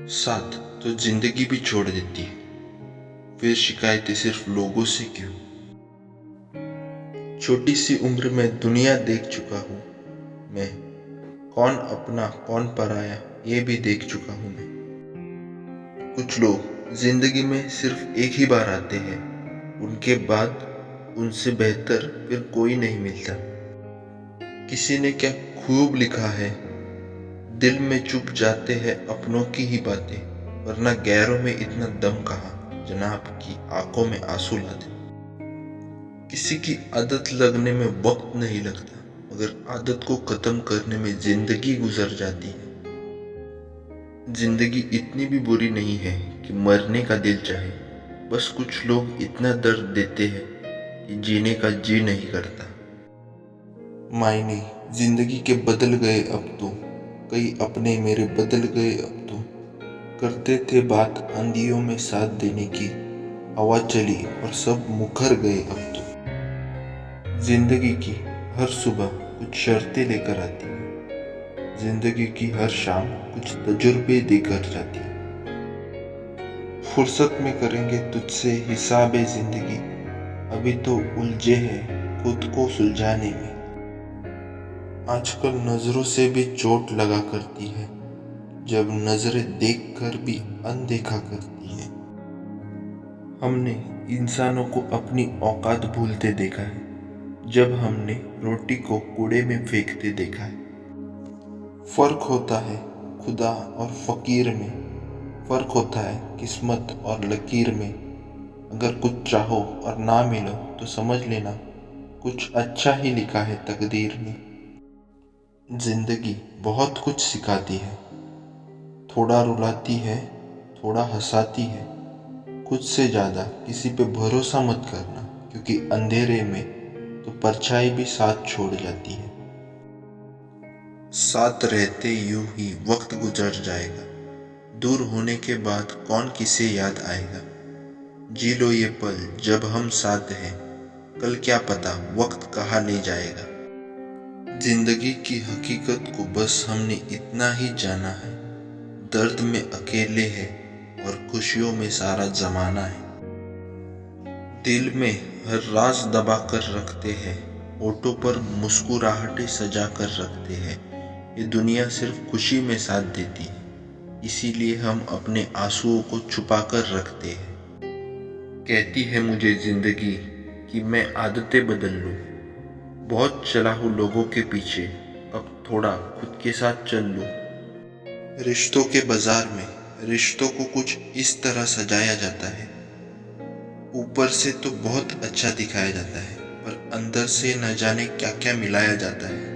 साथ तो जिंदगी भी छोड़ देती है, फिर शिकायतें सिर्फ लोगों से क्यों। छोटी सी उम्र में दुनिया देख चुका हूँ मैं, कौन अपना कौन पराया ये भी देख चुका हूँ मैं। कुछ लोग जिंदगी में सिर्फ एक ही बार आते हैं, उनके बाद उनसे बेहतर फिर कोई नहीं मिलता। किसी ने क्या खूब लिखा है, दिल में चुप जाते हैं अपनों की ही बातें, वरना गैरों में इतना दम कहाँ जनाब की आंखों में आंसू ला दे। किसी की आदत लगने में वक्त नहीं लगता, मगर आदत को खत्म करने में जिंदगी गुजर जाती है। जिंदगी इतनी भी बुरी नहीं है कि मरने का दिल चाहे, बस कुछ लोग इतना दर्द देते हैं कि जीने का जी नहीं करता। मायने जिंदगी के बदल गए अब तो, कई अपने मेरे बदल गए अब तो। करते थे बात आंधियों में साथ देने की, हवा चली और सब मुखर गए अब तो। जिंदगी की हर सुबह कुछ शर्तें लेकर आती है, जिंदगी की हर शाम कुछ तजुर्बे देकर जाती है। फुर्सत में करेंगे तुझसे हिसाबे जिंदगी, अभी तो उलझे हैं खुद को सुलझाने में। आजकल नजरों से भी चोट लगा करती है, जब नजरें देखकर भी अनदेखा करती है। हमने इंसानों को अपनी औकात भूलते देखा है, जब हमने रोटी को कूड़े में फेंकते देखा है। फर्क होता है खुदा और फकीर में, फर्क होता है किस्मत और लकीर में। अगर कुछ चाहो और ना मिलो तो समझ लेना कुछ अच्छा ही लिखा है तकदीर में। जिंदगी बहुत कुछ सिखाती है, थोड़ा रुलाती है, थोड़ा हंसाती है। खुद से ज़्यादा किसी पे भरोसा मत करना, क्योंकि अंधेरे में तो परछाई भी साथ छोड़ जाती है। साथ रहते यूं ही वक्त गुजर जाएगा, दूर होने के बाद कौन किसे याद आएगा। जी लो ये पल जब हम साथ हैं, कल क्या पता वक्त कहाँ ले जाएगा। जिंदगी की हकीकत को बस हमने इतना ही जाना है, दर्द में अकेले हैं और खुशियों में सारा जमाना है। दिल में हर राज दबा कर रखते हैं, होठों पर मुस्कुराहटें सजा कर रखते हैं। ये दुनिया सिर्फ खुशी में साथ देती है, इसीलिए हम अपने आंसुओं को छुपा कर रखते हैं। कहती है मुझे जिंदगी कि मैं आदतें बदल लूं, बहुत चला हूं लोगों के पीछे, अब थोड़ा खुद के साथ चल लूं। रिश्तों के बाजार में रिश्तों को कुछ इस तरह सजाया जाता है, ऊपर से तो बहुत अच्छा दिखाया जाता है, पर अंदर से न जाने क्या क्या मिलाया जाता है।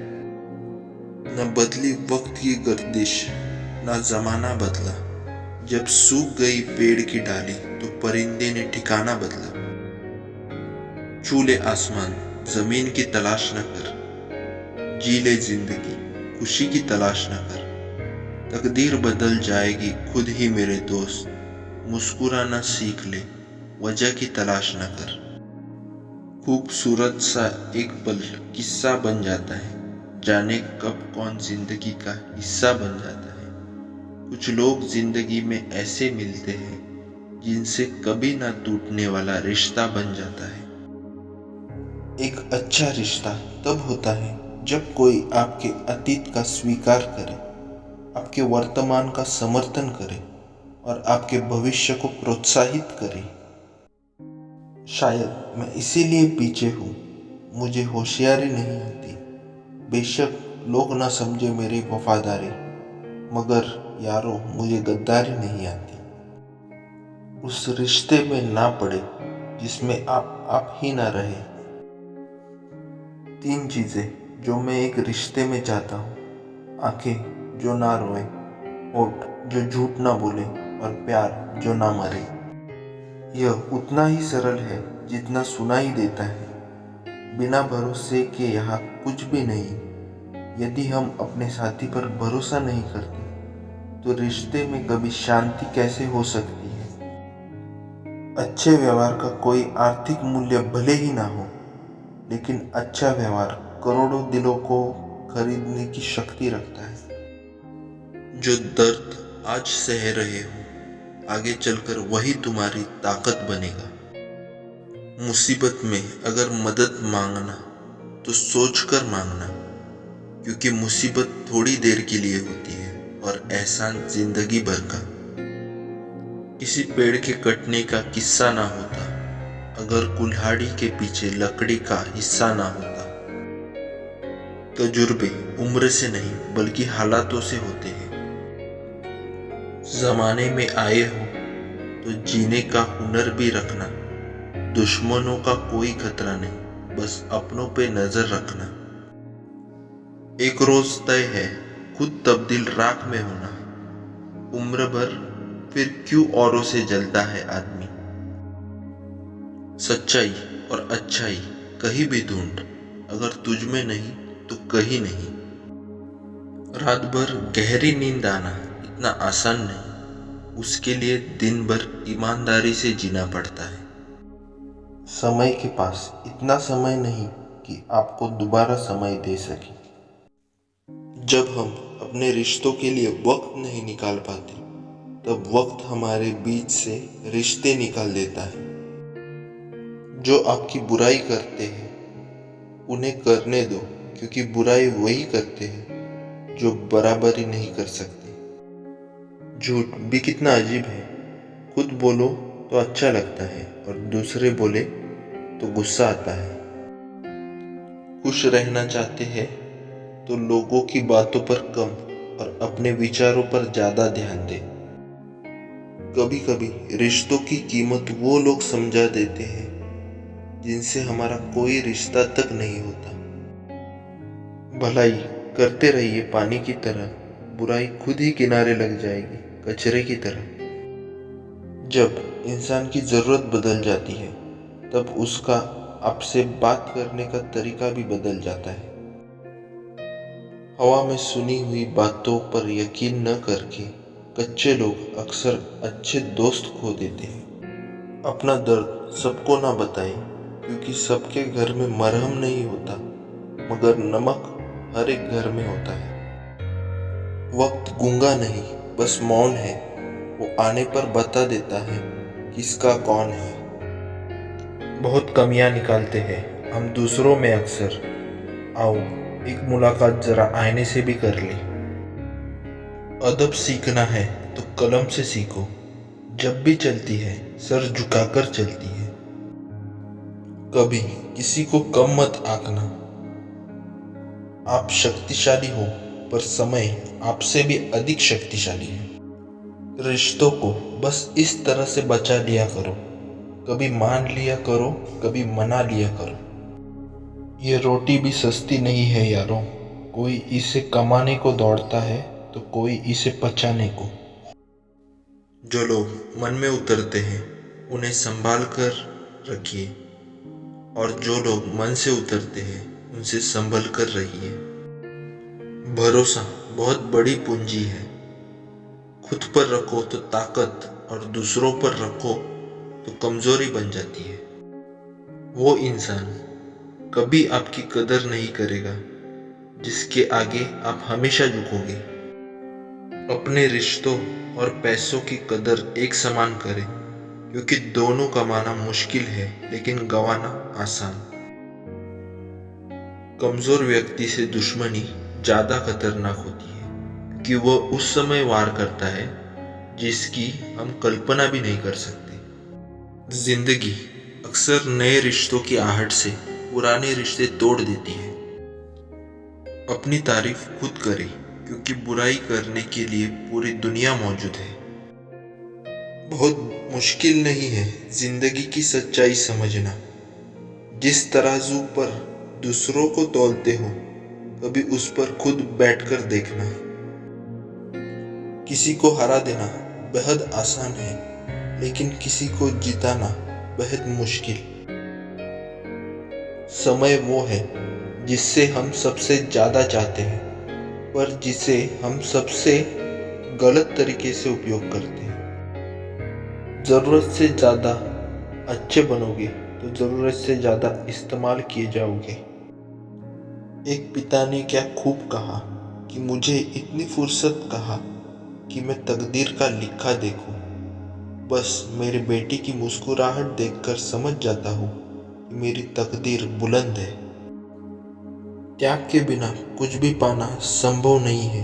न बदली वक्त की गर्दिश, न जमाना बदला, जब सूख गई पेड़ की डाली तो परिंदे ने ठिकाना बदला। छू ले आसमान जमीन की तलाश न कर, जी ले जिंदगी खुशी की तलाश न कर। तकदीर बदल जाएगी खुद ही मेरे दोस्त, मुस्कुराना सीख ले वजह की तलाश न कर। खूबसूरत सा एक पल किस्सा बन जाता है, जाने कब कौन जिंदगी का हिस्सा बन जाता है। कुछ लोग जिंदगी में ऐसे मिलते हैं जिनसे कभी ना टूटने वाला रिश्ता बन जाता है। एक अच्छा रिश्ता तब होता है जब कोई आपके अतीत का स्वीकार करे, आपके वर्तमान का समर्थन करे और आपके भविष्य को प्रोत्साहित करे। शायद मैं इसीलिए पीछे हूँ, मुझे होशियारी नहीं आती। बेशक लोग ना समझे मेरी वफादारी, मगर यारो मुझे गद्दारी नहीं आती। उस रिश्ते में ना पड़े जिसमें आप ही ना रहे। 3 चीजें जो मैं एक रिश्ते में चाहता हूँ, आंखें जो ना रोए, होठ जो झूठ ना बोले और प्यार जो ना मरे। यह उतना ही सरल है जितना सुनाई देता है, बिना भरोसे के यहाँ कुछ भी नहीं। यदि हम अपने साथी पर भरोसा नहीं करते तो रिश्ते में कभी शांति कैसे हो सकती है। अच्छे व्यवहार का कोई आर्थिक मूल्य भले ही ना हो, लेकिन अच्छा व्यवहार करोड़ों दिलों को खरीदने की शक्ति रखता है। जो दर्द आज सह रहे हो, आगे चलकर वही तुम्हारी ताकत बनेगा। मुसीबत में अगर मदद मांगना तो सोचकर मांगना, क्योंकि मुसीबत थोड़ी देर के लिए होती है और एहसान जिंदगी भर का। किसी पेड़ के कटने का किस्सा ना होता अगर कुल्हाड़ी के पीछे लकड़ी का हिस्सा ना होता। तजुर्बे उम्र से नहीं बल्कि हालातों से होते हैं। जमाने में आए हो तो जीने का हुनर भी रखना। दुश्मनों का कोई खतरा नहीं, बस अपनों पे नजर रखना। एक रोज तय है खुद तब्दील राख में होना। उम्र भर फिर क्यों औरों से जलता है आदमी। सच्चाई और अच्छाई कहीं भी ढूंढ, अगर तुझ में नहीं तो कहीं नहीं। रात भर गहरी नींद आना इतना आसान नहीं, उसके लिए दिन भर ईमानदारी से जीना पड़ता है। समय के पास इतना समय नहीं कि आपको दोबारा समय दे सके। जब हम अपने रिश्तों के लिए वक्त नहीं निकाल पाते, तब वक्त हमारे बीच से रिश्ते निकाल देता है। जो आपकी बुराई करते हैं उन्हें करने दो, क्योंकि बुराई वही करते हैं जो बराबरी नहीं कर सकते। झूठ भी कितना अजीब है। खुद बोलो तो अच्छा लगता है और दूसरे बोले तो गुस्सा आता है। खुश रहना चाहते हैं तो लोगों की बातों पर कम और अपने विचारों पर ज्यादा ध्यान दें। कभी कभी रिश्तों की कीमत वो लोग समझा देते हैं जिनसे हमारा कोई रिश्ता तक नहीं होता। भलाई करते रहिए पानी की तरह, बुराई खुद ही किनारे लग जाएगी कचरे की तरह। जब इंसान की जरूरत बदल जाती है तब उसका आपसे बात करने का तरीका भी बदल जाता है। हवा में सुनी हुई बातों पर यकीन न करके कच्चे लोग अक्सर अच्छे दोस्त खो देते हैं। अपना दर्द सबको ना बताएं, क्योंकि सबके घर में मरहम नहीं होता, मगर नमक हर एक घर में होता है। वक्त गूंगा नहीं, बस मौन है। वो आने पर बता देता है किसका कौन है। बहुत कमियां निकालते हैं हम दूसरों में अक्सर। आओ एक मुलाकात जरा आईने से भी कर ले। अदब सीखना है तो कलम से सीखो। जब भी चलती है सर झुकाकर चलती है। कभी किसी को कम मत आंकना। आप शक्तिशाली हो, पर समय आपसे भी अधिक शक्तिशाली है। रिश्तों को बस इस तरह से बचा लिया करो, कभी मान लिया करो, कभी मना लिया करो। ये रोटी भी सस्ती नहीं है यारों, कोई इसे कमाने को दौड़ता है तो कोई इसे पचाने को। जो लोग मन में उतरते हैं उन्हें संभाल कर रखिए, और जो लोग मन से उतरते हैं उनसे संभल कर रहिए। भरोसा बहुत बड़ी पूंजी है। खुद पर रखो तो ताकत, और दूसरों पर रखो तो कमजोरी बन जाती है। वो इंसान कभी आपकी कदर नहीं करेगा जिसके आगे आप हमेशा झुकोगे। अपने रिश्तों और पैसों की कदर एक समान करें, क्योंकि दोनों कमाना मुश्किल है लेकिन गंवाना आसान। कमजोर व्यक्ति से दुश्मनी ज्यादा खतरनाक होती है, कि वह उस समय वार करता है जिसकी हम कल्पना भी नहीं कर सकते। जिंदगी अक्सर नए रिश्तों की आहट से पुराने रिश्ते तोड़ देती है। अपनी तारीफ खुद करें, क्योंकि बुराई करने के लिए पूरी दुनिया मौजूद है। बहुत मुश्किल नहीं है जिंदगी की सच्चाई समझना। जिस तराजू पर दूसरों को तौलते हो, कभी उस पर खुद बैठकर देखना। किसी को हरा देना बेहद आसान है, लेकिन किसी को जिताना बेहद मुश्किल। समय वो है जिससे हम सबसे ज्यादा चाहते हैं, पर जिसे हम सबसे गलत तरीके से उपयोग करते हैं। जरूरत से ज्यादा अच्छे बनोगे तो जरूरत से ज्यादा इस्तेमाल किए जाओगे। एक पिता ने क्या खूब कहा कि मुझे इतनी फुर्सत कहा, कि मैं तकदीर का लिखा देखूं। बस मेरी बेटी की मुस्कुराहट देखकर समझ जाता हूँ कि मेरी तकदीर बुलंद है। त्याग के बिना कुछ भी पाना संभव नहीं है,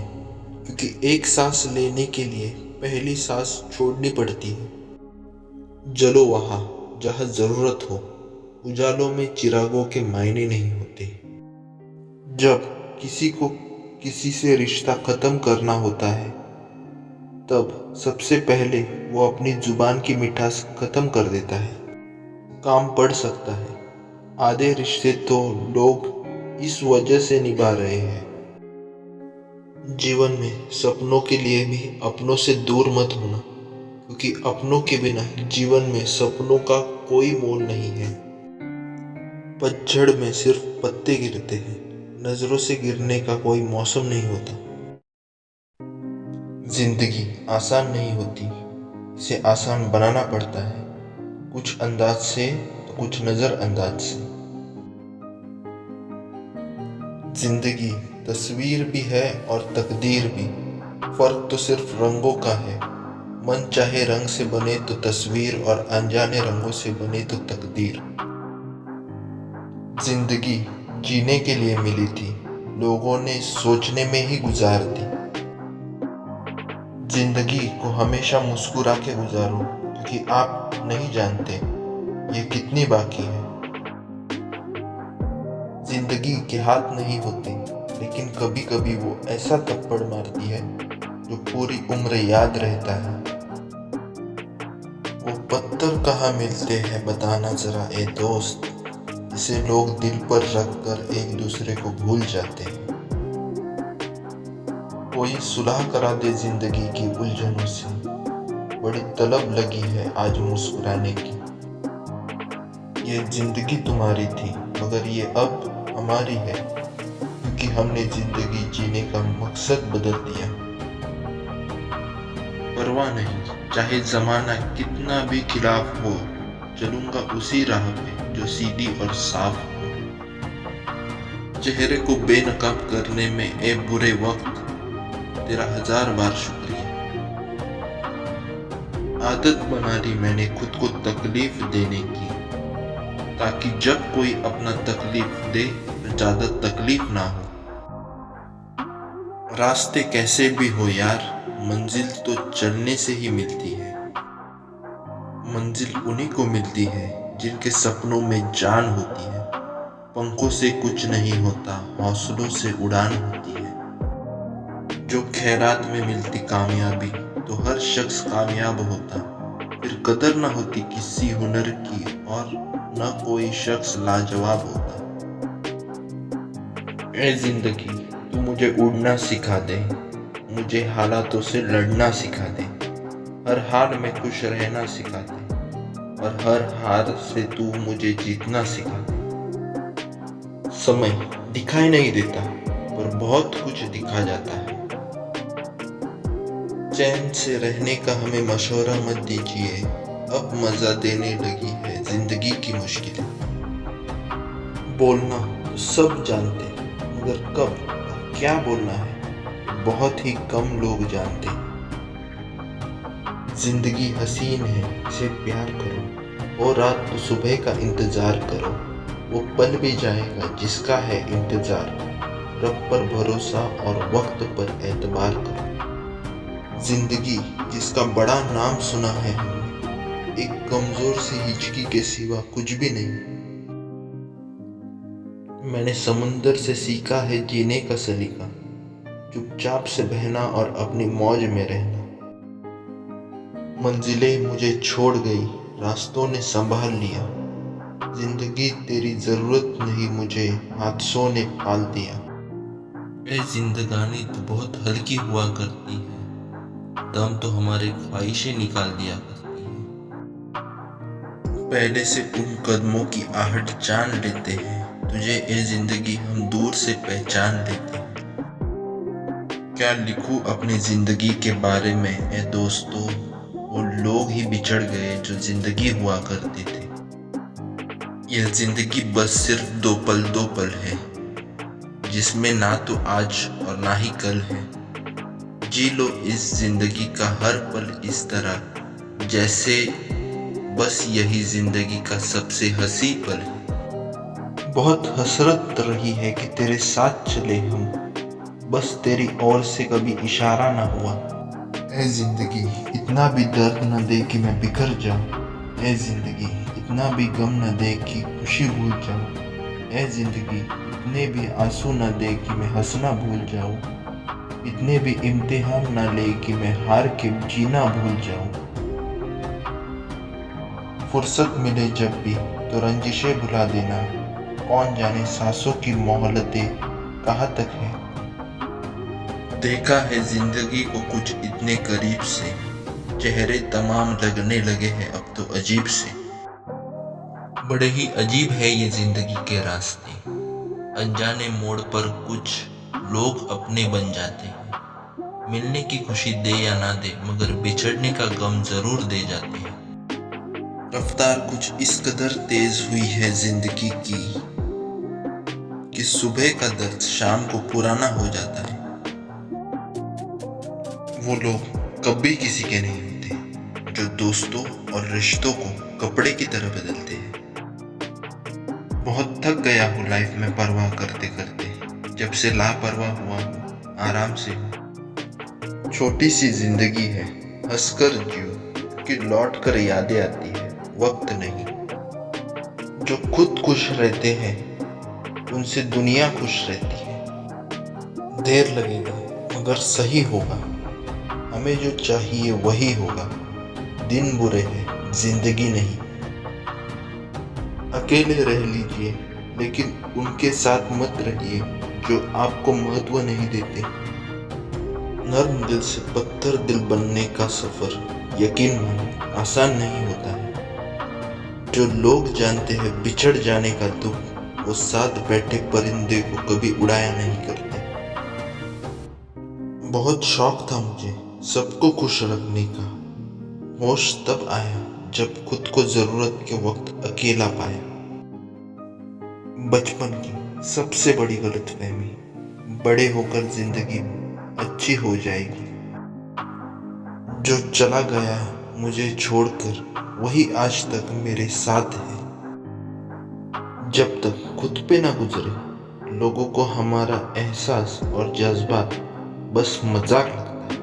क्योंकि एक सांस लेने के लिए पहली सांस छोड़नी पड़ती है। जलो वहाँ जहाँ जरूरत हो, उजालों में चिरागों के मायने नहीं होते। जब किसी को किसी से रिश्ता खत्म करना होता है, तब सबसे पहले वो अपनी जुबान की मिठास खत्म कर देता है। काम पड़ सकता है, आधे रिश्ते तो लोग इस वजह से निभा रहे हैं। जीवन में सपनों के लिए भी अपनों से दूर मत होना, क्योंकि अपनों के बिना जीवन में सपनों का कोई मोल नहीं है। पतझड़ में सिर्फ पत्ते गिरते हैं, नजरों से गिरने का कोई मौसम नहीं होता। जिंदगी आसान नहीं होती, इसे आसान बनाना पड़ता है, कुछ अंदाज से तो कुछ नजरअंदाज से। जिंदगी तस्वीर भी है और तकदीर भी, फर्क तो सिर्फ रंगों का है। मन चाहे रंग से बने तो तस्वीर, और अनजाने रंगों से बने तो तकदीर। जिंदगी जीने के लिए मिली थी, लोगों ने सोचने में ही गुजार दी। जिंदगी को हमेशा मुस्कुरा के गुजारो, क्योंकि आप नहीं जानते ये कितनी बाकी है। जिंदगी के हाथ नहीं होते, लेकिन कभी कभी वो ऐसा थप्पड़ मारती है जो पूरी उम्र याद रहता है। वो पत्थर कहाँ मिलते हैं बताना जरा ए दोस्त, जिसे लोग दिल पर रख कर एक दूसरे को भूल जाते हैं। कोई सुलह करा दे जिंदगी की उलझनों से, बड़ी तलब लगी है आज मुस्कुराने की। ये जिंदगी तुम्हारी थी, मगर ये अब हमारी है, क्योंकि हमने जिंदगी जीने का मकसद बदल दिया। परवाह नहीं, चाहे जमाना कितना भी खिलाफ हो, चलूंगा उसी राह पे जो सीधी और साफ हो। चेहरे को बेनकाब करने में ए बुरे वक्त, तेरा 1000 बार शुक्रिया। आदत बना ली मैंने खुद को तकलीफ देने की, ताकि जब कोई अपना तकलीफ दे तो ज्यादा तकलीफ ना हो। रास्ते कैसे भी हो यार, मंजिल तो चलने से ही मिलती है। मंजिल उन्हीं को मिलती है जिनके सपनों में जान होती है। पंखों से कुछ नहीं होता, हौसलों से उड़ान होती है। जो खैरात में मिलती कामयाबी, तो हर शख्स कामयाब होता। फिर कदर न होती किसी हुनर की, और न कोई शख्स लाजवाब होता। ए जिंदगी तू मुझे उड़ना सिखा दे, मुझे हालातों से लड़ना सिखा दे। हर हाल में खुश रहना सिखा दे, और हर हार से तू मुझे जीतना सिखा दे। समय दिखाई नहीं देता, पर बहुत कुछ दिखा जाता है। चैन से रहने का हमें मशवरा मत दीजिए, अब मजा देने लगी है जिंदगी की मुश्किलें। बोलना तो सब जानते, मगर कब क्या बोलना है बहुत ही कम लोग जानते। जिंदगी हसीन है, इसे प्यार करो, और रात तो सुबह का इंतजार करो। वो पल भी जाएगा जिसका है इंतजार। रब पर भरोसा और वक्त पर एतबार करो। जिंदगी जिसका बड़ा नाम सुना है हमने, एक कमजोर सी हिचकी के सिवा कुछ भी नहीं। मैंने समुंदर से सीखा है जीने का सलीका, चुपचाप से बहना और अपनी मौज में रहना। मंजिलें मुझे छोड़ गई, रास्तों ने संभाल लिया। जिंदगी तेरी जरूरत नहीं, मुझे हादसों ने पाल दिया। ए जिंदगानी तो बहुत हल्की हुआ करती है, दम तो हमारे ख्वाहिशें निकाल दिया करती है। पहले से उन कदमों की आहट जान लेते हैं, तुझे ए जिंदगी हम दूर से पहचान लेते हैं। क्या लिखूं अपनी जिंदगी के बारे में ए दोस्तों, वो लोग ही बिछड़ गए जो जिंदगी हुआ करते थे। यह जिंदगी बस सिर्फ दो पल है, जिसमें ना तो आज और ना ही कल है। जी लो इस जिंदगी का हर पल इस तरह जैसे बस यही जिंदगी का सबसे हंसी पल है। बहुत हसरत रही है कि तेरे साथ चले हम, बस तेरी ओर से कभी इशारा ना हुआ। ए जिंदगी इतना भी दर्द न दे कि मैं बिखर जाऊं, ए जिंदगी इतना भी गम न दे कि खुशी भूल जाऊं, ए जिंदगी इतने भी आंसू न दे कि मैं हंसना भूल जाऊं, इतने भी इम्तिहान न ले कि मैं हार के जीना भूल जाऊं। फुर्सत मिले जब भी तो रंजिशें भुला देना, कौन जाने सांसों की मोहलतें कहाँ तक है। देखा है जिंदगी को कुछ इतने करीब से, चेहरे तमाम लगने लगे हैं अब तो अजीब से। बड़े ही अजीब है ये जिंदगी के रास्ते, अनजाने मोड़ पर कुछ लोग अपने बन जाते हैं। मिलने की खुशी दे या ना दे मगर बिछड़ने का गम जरूर दे जाते हैं। रफ्तार कुछ इस कदर तेज हुई है जिंदगी की कि सुबह का दर्द शाम को पुराना हो जाता है। वो लोग कभी किसी के नहीं होते जो दोस्तों और रिश्तों को कपड़े की तरह बदलते हैं। बहुत थक गया हूँ लाइफ में परवाह करते करते, जब से लापरवाह हुआ हूँ आराम से हूँ। छोटी सी जिंदगी है, हंसकर जियो कि लौट कर यादें आती है, वक्त नहीं। जो खुद खुश रहते हैं उनसे दुनिया खुश रहती है। देर लगेगा मगर सही होगा, हमें जो चाहिए वही होगा। दिन बुरे हैं जिंदगी नहीं। अकेले रह लीजिए लेकिन उनके साथ मत रहिए जो आपको महत्व नहीं देते। नर्म दिल से पत्थर दिल बनने का सफर यकीन मानो आसान नहीं होता है। जो लोग जानते हैं बिछड़ जाने का दुख, वो साथ बैठे परिंदे को कभी उड़ाया नहीं करते। बहुत शौक था मुझे सबको खुश रखने का, होश तब आया जब खुद को जरूरत के वक्त अकेला पाया। बचपन की सबसे बड़ी गलतफहमी, बड़े होकर जिंदगी अच्छी हो जाएगी। जो चला गया मुझे छोड़कर वही आज तक मेरे साथ है। जब तक खुद पे ना गुजरे लोगों को हमारा एहसास और जज्बात बस मजाक लगता है।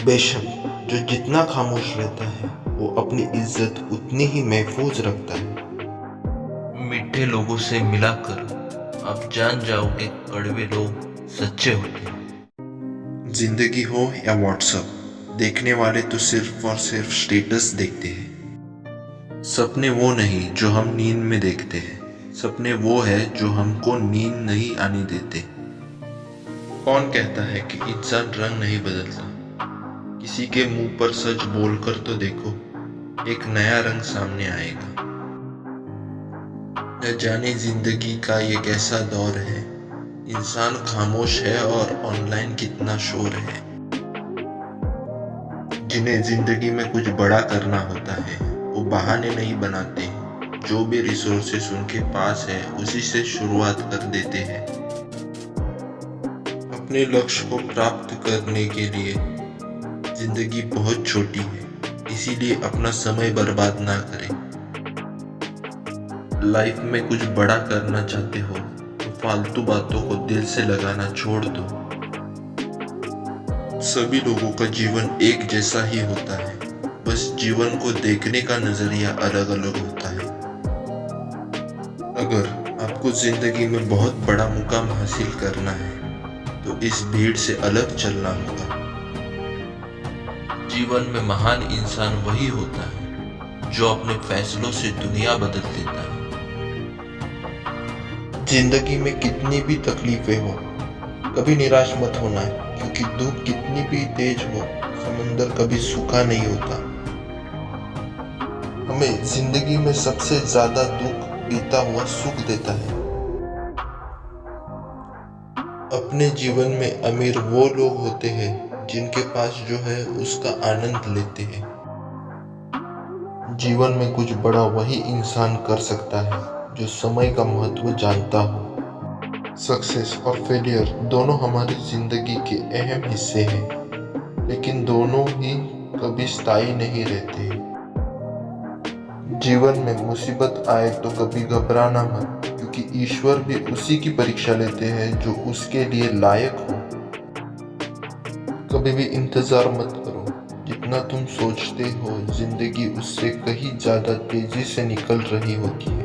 बेशक जो जितना खामोश रहता है वो अपनी इज्जत उतनी ही महफूज रखता है। मीठे लोगों से मिलाकर आप जान जाओगे कड़वे लोग सच्चे होते हैं। जिंदगी हो या व्हाट्सएप, देखने वाले तो सिर्फ और सिर्फ स्टेटस देखते हैं। सपने वो नहीं जो हम नींद में देखते हैं, सपने वो है जो हमको नींद नहीं आने देते। कौन कहता है कि इंसान रंग नहीं बदलता? किसी के मुंह पर सच बोलकर तो देखो, एक नया रंग सामने आएगा। न जाने जिंदगी का ये कैसा दौर है, इंसान खामोश है और ऑनलाइन कितना शोर है। जिन्हें जिंदगी में कुछ बड़ा करना होता है वो बहाने नहीं बनाते, जो भी रिसोर्सेस उनके पास है उसी से शुरुआत कर देते हैं। अपने लक्ष्य को प्राप्त करने के लिए जिंदगी बहुत छोटी है, इसीलिए अपना समय बर्बाद ना करें। लाइफ में कुछ बड़ा करना चाहते हो तो फालतू बातों को दिल से लगाना छोड़ दो। सभी लोगों का जीवन एक जैसा ही होता है, बस जीवन को देखने का नजरिया अलग अलग होता है। अगर आपको जिंदगी में बहुत बड़ा मुकाम हासिल करना है तो इस भीड़ से अलग चलना होगा। जीवन में महान इंसान वही होता है जो अपने फैसलों से दुनिया बदल देता है। जिंदगी में कितनी भी तकलीफें हो कभी निराश मत होना, क्योंकि धूप कितनी भी तेज हो समंदर कभी सूखा नहीं होता। हमें जिंदगी में सबसे ज्यादा दुख बीता हुआ सुख देता है। अपने जीवन में अमीर वो लोग होते हैं जिनके पास जो है उसका आनंद लेते हैं। जीवन में कुछ बड़ा वही इंसान कर सकता है जो समय का महत्व जानता हो। सक्सेस और फेलियर दोनों हमारी जिंदगी के अहम हिस्से हैं, लेकिन दोनों ही कभी स्थायी नहीं रहते। जीवन में मुसीबत आए तो कभी घबराना मत, क्योंकि ईश्वर भी उसी की परीक्षा लेते हैं जो उसके लिए लायक हो। कभी भी इंतजार मत करो, जितना तुम सोचते हो जिंदगी उससे कहीं ज्यादा तेजी से निकल रही होती है।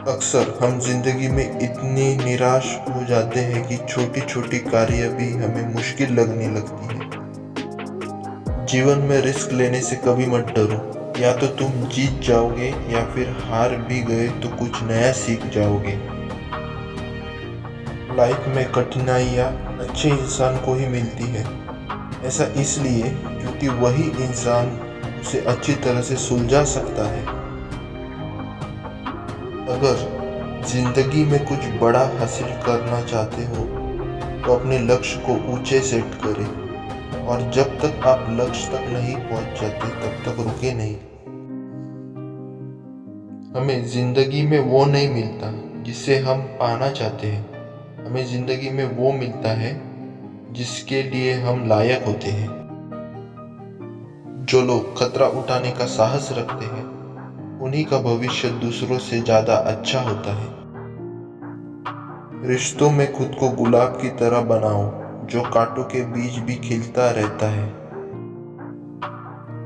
अक्सर हम जिंदगी में इतनी निराश हो जाते हैं कि छोटी छोटी कार्य भी हमें मुश्किल लगने लगती है। जीवन में रिस्क लेने से कभी मत डरो, या तो तुम जीत जाओगे या फिर हार भी गए तो कुछ नया सीख जाओगे। लाइफ में कठिनाइयाँ अच्छे इंसान को ही मिलती है। ऐसा इसलिए क्योंकि वही इंसान उसे अच्छी तरह से सुलझा सकता है। अगर जिंदगी में कुछ बड़ा हासिल करना चाहते हो तो अपने लक्ष्य को ऊंचे सेट करें, और जब तक आप लक्ष्य तक नहीं पहुंच जाते तब तक रुके नहीं। हमें जिंदगी में वो नहीं मिलता जिसे हम पाना चाहते हैं, हमें जिंदगी में वो मिलता है जिसके लिए हम लायक होते हैं। जो लोग खतरा उठाने का साहस रखते हैं उन्हीं का भविष्य दूसरों से ज्यादा अच्छा होता है। रिश्तों में खुद को गुलाब की तरह बनाओ जो कांटों के बीच भी खिलता रहता है।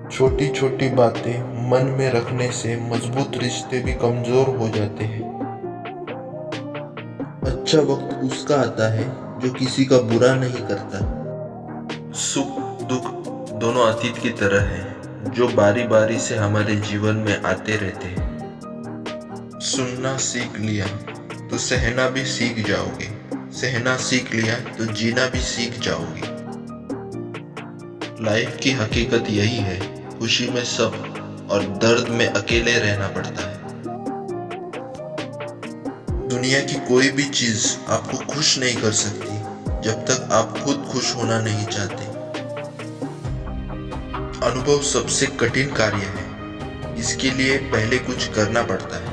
छोटी छोटी बातें मन में रखने से मजबूत रिश्ते भी कमजोर हो जाते हैं। अच्छा वक्त उसका आता है जो किसी का बुरा नहीं करता। सुख दुख दोनों अतीत की तरह हैं, जो बारी बारी से हमारे जीवन में आते रहते हैं। सुनना सीख लिया तो सहना भी सीख जाओगे, सहना सीख लिया तो जीना भी सीख जाओगे। लाइफ की हकीकत यही है, खुशी में सब और दर्द में अकेले रहना पड़ता है। दुनिया की कोई भी चीज आपको खुश नहीं कर सकती जब तक आप खुद खुश होना नहीं चाहते। अनुभव सबसे कठिन कार्य है, इसके लिए पहले कुछ करना पड़ता है।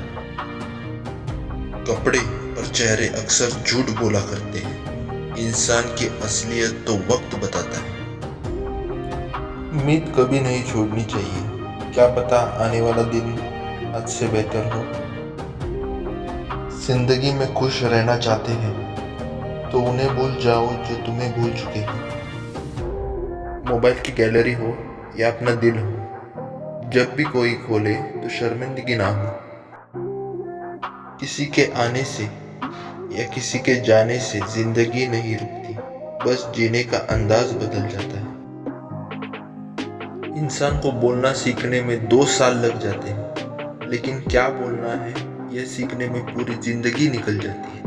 कपड़े और चेहरे अक्सर झूठ बोला करते हैं, इंसान की असलियत तो वक्त बताता है। उम्मीद कभी नहीं छोड़नी चाहिए, क्या पता आने वाला दिन आज से बेहतर हो। जिंदगी में खुश रहना चाहते हैं तो उन्हें भूल जाओ जो तुम्हें भूल चुके हैं। मोबाइल की गैलरी हो या अपना दिल हो, जब भी कोई खोले तो शर्मिंदगी ना हो। किसी के आने से या किसी के जाने से जिंदगी नहीं रुकती, बस जीने का अंदाज बदल जाता है। इंसान को बोलना सीखने में 2 साल लग जाते हैं, लेकिन क्या बोलना है यह सीखने में पूरी जिंदगी निकल जाती है।